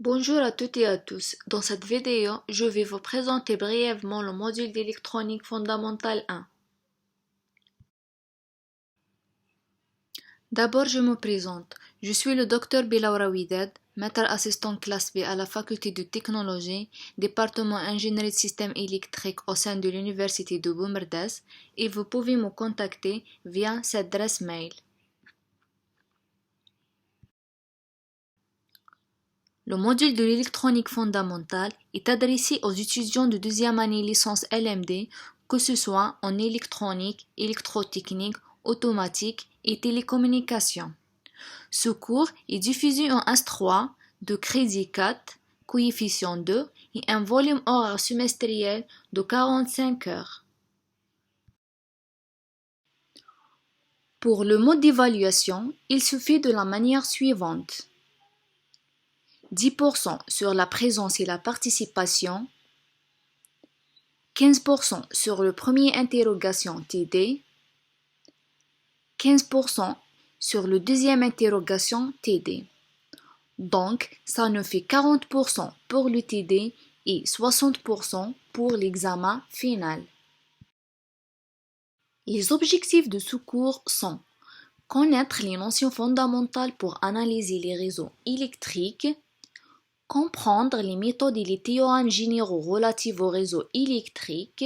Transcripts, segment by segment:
Bonjour à toutes et à tous. Dans cette vidéo, je vais vous présenter brièvement le module d'électronique fondamentale 1. D'abord, je me présente. Je suis le Dr Bilaoura Widad, maître assistant classe B à la faculté de technologie, département ingénierie de systèmes électriques au sein de l'université de Boumerdès, et vous pouvez me contacter via cette adresse mail. Le module de l'électronique fondamentale est adressé aux étudiants de deuxième année licence LMD, que ce soit en électronique, électrotechnique, automatique et télécommunications. Ce cours est diffusé en S3 de crédit 4, coefficient 2 et un volume horaire semestriel de 45 heures. Pour le mode d'évaluation, il se fait de la manière suivante. 10% sur la présence et la participation, 15% sur le premier interrogation TD, 15% sur le deuxième interrogation TD. Donc, ça nous fait 40% pour le TD et 60% pour l'examen final. Les objectifs de ce cours sont connaître les notions fondamentales pour analyser les réseaux électriques, comprendre les méthodes et les théorèmes généraux relatifs aux réseaux électriques,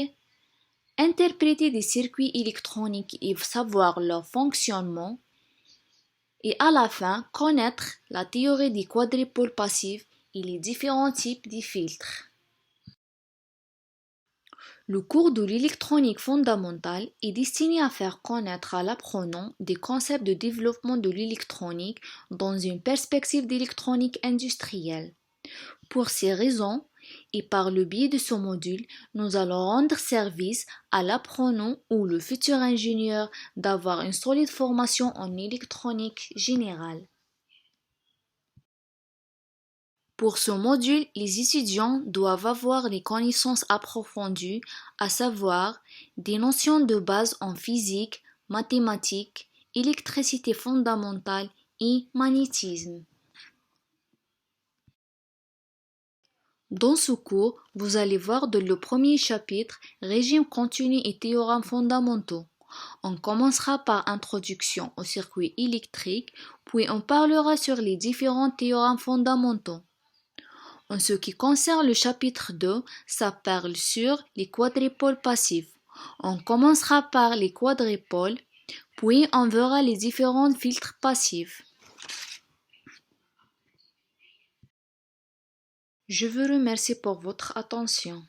interpréter des circuits électroniques et savoir leur fonctionnement, et à la fin connaître la théorie des quadripoles passifs et les différents types de filtres. Le cours de l'électronique fondamentale est destiné à faire connaître à l'apprenant des concepts de développement de l'électronique dans une perspective d'électronique industrielle. Pour ces raisons, et par le biais de ce module, nous allons rendre service à l'apprenant ou le futur ingénieur d'avoir une solide formation en électronique générale. Pour ce module, les étudiants doivent avoir des connaissances approfondies, à savoir des notions de base en physique, mathématiques, électricité fondamentale et magnétisme. Dans ce cours, vous allez voir dans le premier chapitre régime continu et théorèmes fondamentaux. On commencera par introduction au circuit électrique, puis on parlera sur les différents théorèmes fondamentaux. En ce qui concerne le chapitre 2, ça parle sur les quadripoles passifs. On commencera par les quadripoles, puis on verra les différents filtres passifs. Je vous remercie pour votre attention.